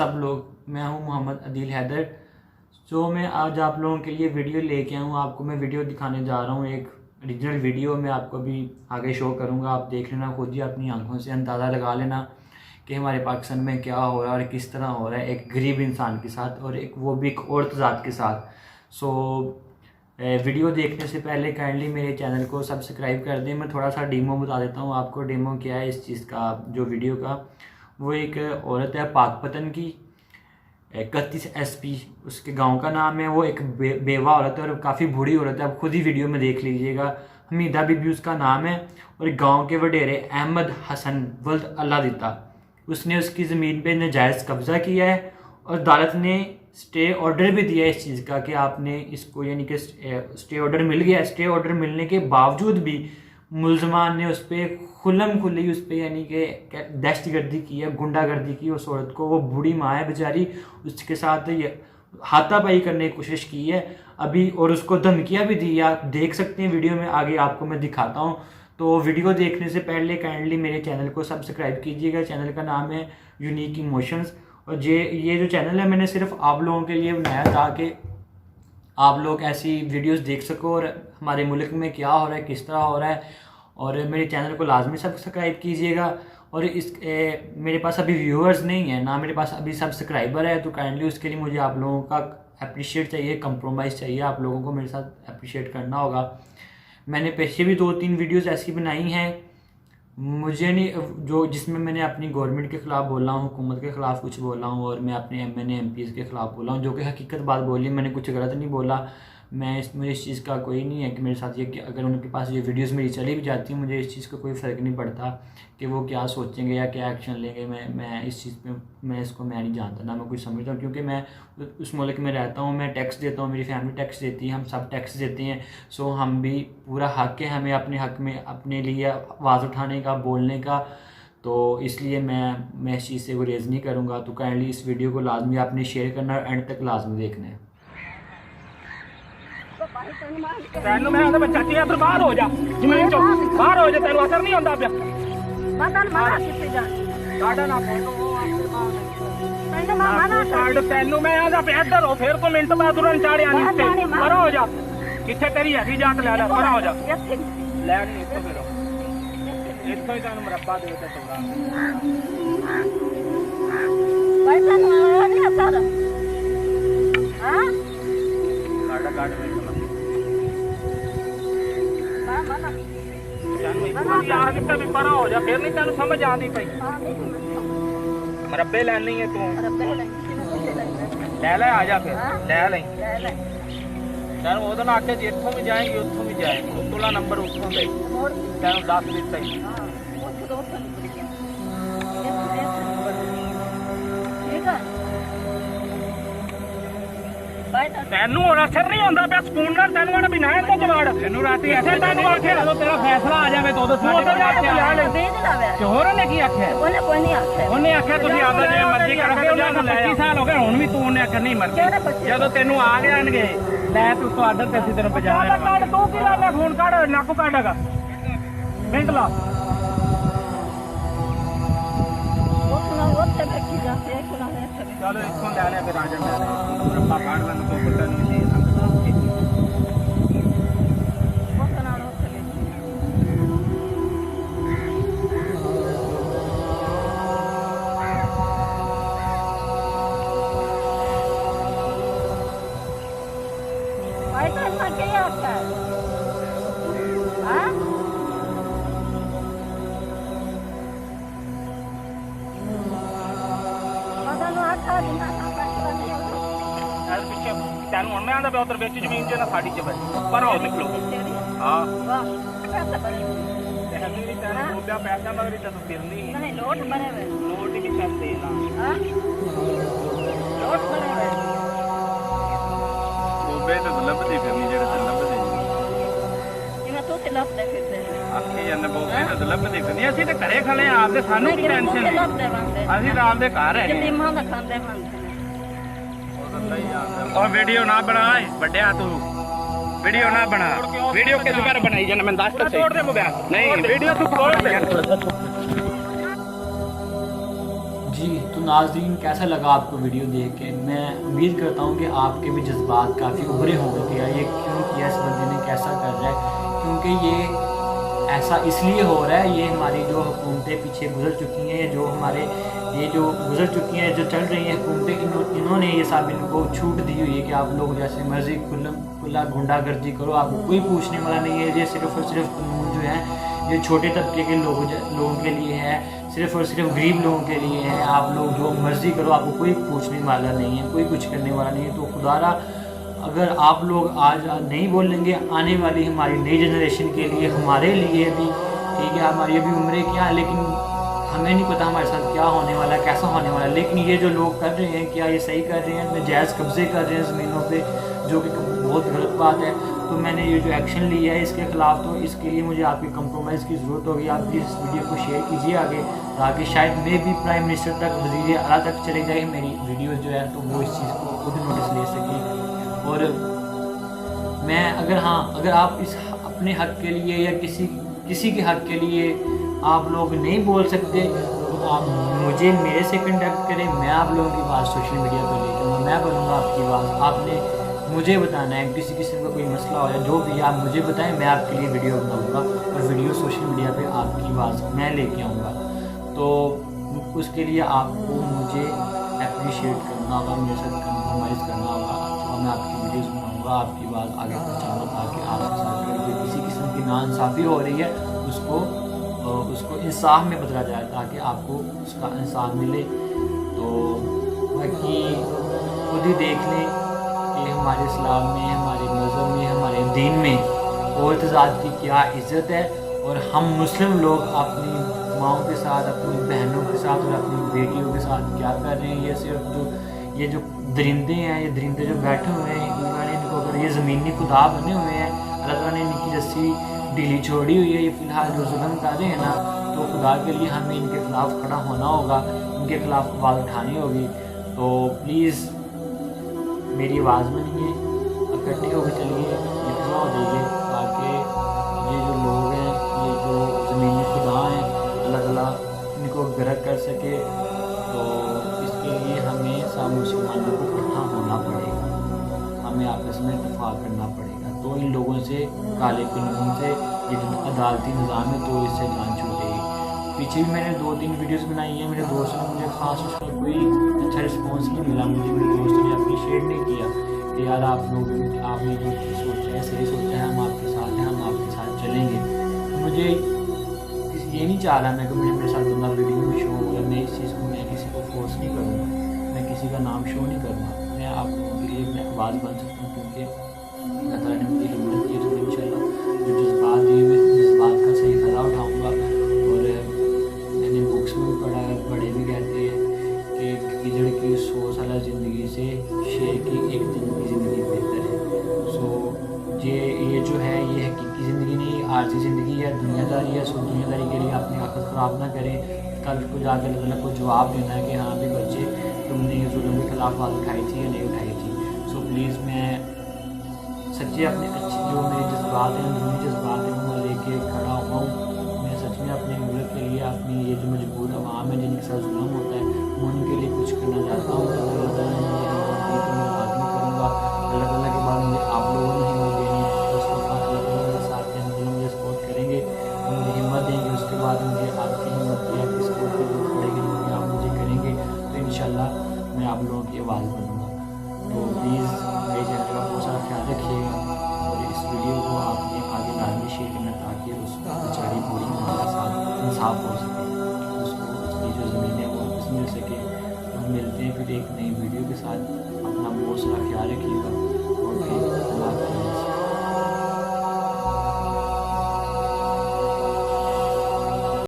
सब लोग, मैं हूं मोहम्मद अदील हैदर। जो मैं आज आप लोगों के लिए वीडियो लेके आया हूँ, आपको मैं वीडियो दिखाने जा रहा हूँ। एक ओरिजिनल वीडियो मैं आपको भी आगे शो करूँगा, आप देख लेना, खुद ही अपनी आंखों से अंदाज़ा लगा लेना कि हमारे पाकिस्तान में क्या हो रहा है और किस तरह हो रहा है एक गरीब इंसान के साथ, और एक वो भी एक औरत ज़ात के साथ। सो वीडियो देखने से पहले काइंडली मेरे चैनल को सब्सक्राइब कर दें। मैं थोड़ा सा डेमो बता देता हूँ आपको। डेमो क्या है इस चीज़ का, जो वीडियो का, वो एक औरत है पाकपतन की, 31 SP उसके गांव का नाम है। वो एक बेवा औरत है और काफ़ी बूढ़ी औरत है, आप खुद ही वीडियो में देख लीजिएगा। हमीदा बीबी उसका नाम है, और गांव के वडेरे अहमद हसन वल्द अल्लाह दिता, उसने उसकी ज़मीन पे नाजायज़ कब्ज़ा किया है, और अदालत ने स्टे ऑर्डर भी दिया है इस चीज़ का कि आपने इसको, यानी कि स्टे ऑर्डर मिल गया। स्टे ऑर्डर मिलने के बावजूद भी मुलजमान ने उस पर खुल्लम खुल्ली उस पर यानी कि दहशतगर्दी की है, गुंडागर्दी की उस औरत को। वो बूढ़ी माँ है बेचारी, उसके साथ हाथापाई करने की कोशिश की है अभी, और उसको धमकियाँ भी दी है। आप देख सकते हैं वीडियो में, आगे आपको मैं दिखाता हूँ। तो वीडियो देखने से पहले काइंडली मेरे चैनल को सब्सक्राइब कीजिएगा। चैनल का नाम है यूनिक इमोशंस, और ये जो चैनल है मैंने सिर्फ आप लोगों के लिए बनाया ताकि आप लोग ऐसी वीडियोस देख सको और हमारे मुल्क में क्या हो रहा है, किस तरह हो रहा है। और मेरे चैनल को लाजमी सब्सक्राइब कीजिएगा। और मेरे पास अभी व्यूअर्स नहीं है ना, मेरे पास अभी सब्सक्राइबर है, तो काइंडली उसके लिए मुझे आप लोगों का अप्रिशिएट चाहिए, कंप्रोमाइज़ चाहिए। आप लोगों को मेरे साथ अप्रिशिएट करना होगा। मैंने पीछे भी 2-3 वीडियोज़ ऐसी बनाई हैं, मुझे नहीं जो जिसमें मैंने अपनी गवर्नमेंट के ख़िलाफ़ बोला हूँ, हुकूमत के ख़िलाफ़ कुछ बोला हूँ, और मैं अपने MNA MPs के ख़िलाफ़ बोला हूँ, जो कि हकीकत बात बोली, मैंने कुछ गलत नहीं बोला। मुझे इस चीज़ का कोई नहीं है कि मेरे साथ ये, कि अगर उनके पास ये वीडियोस मेरी चली भी जाती हैं, मुझे इस चीज़ का कोई फ़र्क नहीं पड़ता कि वो क्या सोचेंगे या क्या एक्शन लेंगे। मैं इस चीज़ पे मैं नहीं जानता, ना मैं कुछ समझता हूँ, क्योंकि मैं उस मुल्क में रहता हूँ, मैं टैक्स देता हूँ, मेरी फैमिली टैक्स देती है, हम सब टैक्स देते हैं। सो हम भी पूरा हक़ है हमें अपने हक़ में अपने लिए आवाज़ उठाने का, बोलने का। तो इसलिए मैं इस चीज़ से गुरेज़ नहीं करूँगा। तो काइंडली इस वीडियो को लाजमी आपने शेयर करना और एंड तक लाजमी देखना है। ਤੈਨੂੰ ਮੈਂ ਉਹਦੇ ਬੱਚਾ ਕੀ ਇੱਧਰ ਬਾਹਰ ਹੋ ਜਾ, ਜ਼ਮੀਨ ਚੋਂ ਬਾਹਰ ਹੋ ਜਾ, ਤੈਨੂੰ ਅਸਰ ਨਹੀਂ ਹੁੰਦਾ ਪਿਆ। ਬਦਲ ਮਾਰਾ ਕਿੱਥੇ ਜਾ ਸਾਡਾ ਨਾ ਤੈਨੂੰ ਮੈਂ ਆਂਦਾ ਪਿਆ ਇੱਧਰ ਹੋ, ਫਿਰ ਕੋ ਮਿੰਟ ਬਾਅਦ ਉਰਨ ਚਾੜਿਆ ਨਹੀਂ ਤੇ ਪਰਾਂ ਹੋ ਜਾ। ਕਿੱਥੇ ਤੇਰੀ ਹੈਗੀ ਜਾਤ, ਲੈ ਲੈ ਪਰਾਂ ਹੋ ਜਾ। ਲੈ ਨਹੀਂ ਇੱਥੋਂ, ਫਿਰ ਇੱਥੋਂ ਹੀ ਤੈਨੂੰ ਮਰੱਬਾ ਦੇ ਤੇ ਤੋੜਾ ਭਾਈ ਤੈਨੂੰ ਆਇਆ ਨਹੀਂ ਅਸਰ ਹਾਂ ਸਾਡਾ ਕੱਢ ਦੇ ਮਾਨਾ ਤੈਨੂੰ ਇੱਕ ਵਾਰੀ ਆ ਕੇ ਵੀ ਪਰਾਂ ਹੋ ਜਾ, ਫਿਰ ਨਹੀਂ ਤੈਨੂੰ ਸਮਝ ਆਉਂਦੀ ਪਈ। ਮਰੱਬੇ ਲੈਣੀ ਹੈ ਤੂੰ, ਲੈ ਲੈ ਆ ਜਾ, ਫਿਰ ਲੈ ਲੈ ਤੈਨੂੰ ਉਹਦੇ ਨਾਲ ਆਖਿਆ ਜੇ ਇੱਥੋਂ ਵੀ ਜਾਏਗੀ ਉੱਥੋਂ ਵੀ ਜਾਏਗੀ, ਉਤਲਾ ਨੰਬਰ ਉੱਥੋਂ ਦੇ ਤੈਨੂੰ ਦੱਸ ਦਿੱਤਾ ਹੀ। ਤੈਨੂੰ ਹੁਣ ਅਸਰ ਨਹੀਂ ਹੁੰਦਾ ਪਿਆ, ਸਕੂਨ ਨਾਲ ਤੈਨੂੰ ਆਣਾ ਵੀ ਨਾ ਇਹਦਾ ਜਵਾੜ ਤੈਨੂੰ ਰਾਤੀ ਐਸੇ ਤੈਨੂੰ ਆਖਿਆ ਜਦੋਂ ਤੇਰਾ ਫੈਸਲਾ ਆ ਜਾਵੇ ਤਾਂ ਉਦੋਂ ਸਾਡੇ ਕੋਲ ਆ ਲੈ ਤੇ ਹੋਰ ਉਹਨੇ ਕੀ ਆਖਿਆ? ਉਹਨੇ ਕੋਈ ਨਹੀਂ ਆਖਿਆ। ਉਹਨੇ ਆਖਿਆ ਤੁਸੀਂ ਆਪਦਾ ਜਿਵੇਂ ਮਰਜ਼ੀ ਕਰੋਗੇ। ਉਹਨਾਂ ਨੂੰ 25 ਸਾਲ ਹੋ ਗਏ, ਹੁਣ ਵੀ ਤੂੰ ਉਹਨੇ ਆਖਿਆ ਨਹੀਂ ਮਰਜ਼ੀ। ਜਦੋਂ ਤੈਨੂੰ ਆ ਜਾਣਗੇ ਲੈ ਤੂੰ ਤੁਹਾਡਾ ਤੇ ਅਸੀਂ ਤੈਨੂੰ ਬਜਾ ਲੈ। ਤੂੰ ਕੀ ਲਾ ਫੋਨ ਕੱਢ, ਨੱਕ ਕੱਢੇਗਾ ਮਿੰਟ ਲਾ। ਚਲੋ ਇੱਥੋਂ ਲੈ ਲਿਆ, ਫਿਰ ਆ ਜਾਂਦਾ ਰੱਬਾ ਕਾਢ ਲੈਣ ਤੋਂ ਪਤਾ ਨਹੀਂ ਸੀ। ਤੈਨੂੰ ਹੁਣ ਮੈਂ ਆਂਦਾ ਪਿਆ ਉਧਰ ਵਿੱਚ ਜ਼ਮੀਨ 'ਚ ਨਾ ਸਾਡੀ 'ਚ ਪਰ ਹੋ ਨਿਕਲੋ। ਹਾਂ ਤੈਨੂੰ ਪੈਸਾ ਮਗਰੀ ਤੈਨੂੰ ਫਿਰਨੀ ਨਹੀਂ ਲੋਟ ਬਣੇ ਵੇ ਲੋਟ ਹੀ ਕਰਦੇ ਨਾ ਲੋਟ ਬਣੇ ਵੇ ਉਹ ਬੇ ਤਾਂ ਲੱਭਦੀ ਫਿਰਨੀ ਜਿਹੜੇ ਤੇ ਲੱਭਦੇ ਜਿਵੇਂ ਤੂੰ ਤੇ ਲੱਭਦੇ ਫਿਰਦੇ ਆਖੇ ਜਾਂਦੇ ਬੋਬੇ ਤਾਂ ਲੱਭਦੇ ਫਿਰਨੀ। ਅਸੀਂ ਤੇ ਘਰੇ ਖਲੇ ਆਪਦੇ, ਸਾਨੂੰ ਕੀ ਟੈਨਸ਼ਨ ਹੈ, ਅਸੀਂ ਤਾਂ ਆਪਦੇ ਘਰ ਹੈ। ਜਲੀਮਾਂ ਦਾ ਖਾਂਦੇ ਬੰਦੇ और वीडियो ना बनाए बड़े तू, वीडियो ना बना, वीडियो किस बार बनाई जाना मैं दस तो तोड़ दे मोबाइल नहीं वीडियो तू तोड़ दे। जी तुम नाज़रीन कैसा लगा आपको वीडियो देख के। मैं उम्मीद करता हूँ कि आपके भी जज्बात काफ़ी उभरे होंगे कि यार ये क्यों किया, इस बंदे ने कैसा कर रहा है, क्योंकि ये ऐसा इसलिए हो रहा है, ये हमारी जो हुकूमतें पीछे गुजर चुकी हैं, जो गुजर चुकी हैं, जो चल रही हैं हुकूमतें, इन्होंने ये सब इनको छूट दी हुई है कि आप लोग जैसे मर्जी खुला गुंडागर्दी करो, आपको कोई पूछने वाला नहीं है। ये सिर्फ़ और सिर्फ कानून जो है ये छोटे तबके के लोगों के लिए है, सिर्फ़ और सिर्फ गरीब लोगों के लिए है। आप लोग जो मर्ज़ी करो, आपको कोई पूछने वाला नहीं है, कोई कुछ करने वाला नहीं है। तो खुदारा अगर आप लोग आज नहीं बोलेंगे, आने वाली हमारी नई जनरेशन के लिए, हमारे लिए भी ठीक है, हमारी अभी उम्रें क्या है, लेकिन हमें नहीं पता हमारे साथ क्या होने वाला है, कैसा होने वाला है। लेकिन ये जो लोग कर रहे हैं, क्या ये सही कर रहे हैं? जायज़ कब्ज़े कर रहे हैं ज़मीनों पे, जो कि बहुत गलत बात है। तो मैंने ये जो एक्शन लिया है इसके ख़िलाफ़, तो इसके लिए मुझे आपकी कंप्रोमाइज़ की ज़रूरत होगी। आप प्लीज़ इस वीडियो को शेयर कीजिए आगे, ताकि शायद मैं भी प्राइम मिनिस्टर तक, वज़ीर आला तक चले जाए मेरी वीडियो जो है, तो वो इस चीज़ को खुद नोटिस ले सकें। और मैं अगर आप इस अपने हक़ के लिए या किसी के हक़ के लिए आप लोग नहीं बोल सकते, तो आप मेरे से कंटेक्ट करें, मैं आप लोगों की बात सोशल मीडिया पर ले जाऊँगा, मैं बोलूँगा आपकी बात। आपने मुझे बताना है, किसी किस्म का कोई मसला हो या जो भी, आप मुझे बताएं, मैं आपके लिए वीडियो बनाऊँगा और वीडियो सोशल मीडिया पे आपकी बात मैं लेके आऊँगा। तो उसके लिए आपको मुझे अप्रिशिएट करना होगा, मेरे साथ कंप्रोमाइज़ करना होगा। तो मैं आपकी वीडियोज़ बनाऊँगा, आपकी बात आगे पहुँचाऊँगा, ताकि आपके साथ जो किसी किस्म की नाइंसाफ़ी हो रही है उसको इंसाफ में बदला जाए, ताकि आपको उसका इंसाफ मिले। तो बाकी खुद ही देख लें कि हमारे इस्लाम में, हमारे मज़हब में, हमारे दीन में औरत ज़ात की क्या इज़्ज़त है, और हम मुस्लिम लोग अपनी माँओं के साथ, अपनी बहनों के साथ और अपनी बेटियों के साथ क्या कर रहे हैं। ये सिर्फ ये जो दरिंदे हैं, ये दरिंदे जो बैठे हुए हैं, इनको अगर ये ज़मीनी खुदा बने हुए हैं, अल्लाह ताला ने इनकी रस्सी ढीली छोड़ी हुई है, ये फ़िलहाल जो जुल्म कर रहे हैं ना, तो खुदा के लिए हमें इनके ख़िलाफ़ खड़ा होना होगा, इनके ख़िलाफ़ आवाज़ उठानी होगी। तो प्लीज़ मेरी आवाज़ बनिए, इकट्ठे होकर चलिए, इतना हो जाइए, ताकि ये जो लोग हैं, ये जो ज़मीनी खुदा हैं, अल्लाह ताला इनको गर्क कर सके। तो इसके लिए हमें सब मुसलमानों को इकट्ठा होना पड़ेगा, हमें आपस में इत्तेफाक करना पड़ेगा। तो इन लोगों से, काले कानून से, ये जो अदालती निज़ाम है, तो इससे जान छूटेगी। पीछे भी मैंने 2-3 वीडियोस बनाई हैं, मेरे दोस्तों ने मुझे ख़ास उसका कोई अच्छा रिस्पांस नहीं मिला, मुझे मेरे दोस्तों ने अप्रिशिएट नहीं किया कि यार आपने जो सोचा है सही सोचा है, हम आपके साथ हैं, हम आपके साथ चलेंगे। मुझे ये नहीं चाह रहा मैं कि मेरे साथ बंदा वीडियो में शो हो गया, मैं इस चीज़ को, मैं किसी को फोर्स नहीं करूँगा, मैं किसी का नाम शो नहीं करूँगा। मैं आप लोगों के लिए मैं आवाज़ बन सकता हूँ, क्योंकि अल्लाह ताला ने मुझे हिम्मत दी, तो इंशाल्लाह जो जज्बात दिए मैं जज्बात का सही फ़ायदा उठाऊँगा। और मैंने बुक्स में भी पढ़ा है, बड़े भी कहते हैं कि गिदड़ की 100 साल ज़िंदगी से शेर की एक दिन की ज़िंदगी बेहतर है। सो ये जो है, ये हकीकी ज़िंदगी नहीं, आर्जी ज़िंदगी है, दुनियादारी है। सो दुनियादारी के लिए अपनी आखिरत ख़राब ना करें। कल को जाकर अल्लाह ताला को जवाब देना है कि हाँ भी बच्चे, तुमने जुल्म के ख़िलाफ़ आवाज़ उठाई थी या नहीं उठाई थी। सो प्लीज़ मैं सच्चे अपने अच्छे जो मेरे जज्बात हैं, अंदरूनी जज्बात हैं, वो लेके खड़ा हुआ हूँ। मैं सच में अपने मुल्क के लिए, अपनी ये जो मजबूर अवाम है जिनके साथ जुल्म होता है, मैं उनके लिए कुछ करना चाहता हूँ। तो अल्लाह ताला ने मुझे हिम्मत दी, तो मैं लाज़मी करूँगा। अल्लाह ताला के बाद मुझे आप लोगों ने हिम्मत देनी है, तो उसके साथ अल्लाह ताला मेरे साथ हैं, मुझे सपोर्ट करेंगे, तो मुझे हिम्मत देंगे। उसके बाद मुझे आपकी हिम्मत की, आपकी सपोर्ट की जरूरत पड़ेगी, क्योंकि आप मुझे करेंगे, तो इंशाल्लाह मैं आप लोगों की आवाज़ बनूँगा। तो प्लीज़ मेरे चैनल का बहुत सारा ख्याल रखिएगा, और इस वीडियो को आपने आगे लाजमी शेयर करना, ताकि उस बेचारी बूढ़ी हमारे साथ इंसाफ हो सके, उसको उसकी जो ज़मीन है वो वापस मिल सके। तो मिलते हैं फिर एक नई वीडियो के साथ। अपना बहुत सारा ख्याल रखिएगा। और अल्लाह हाफ़िज़।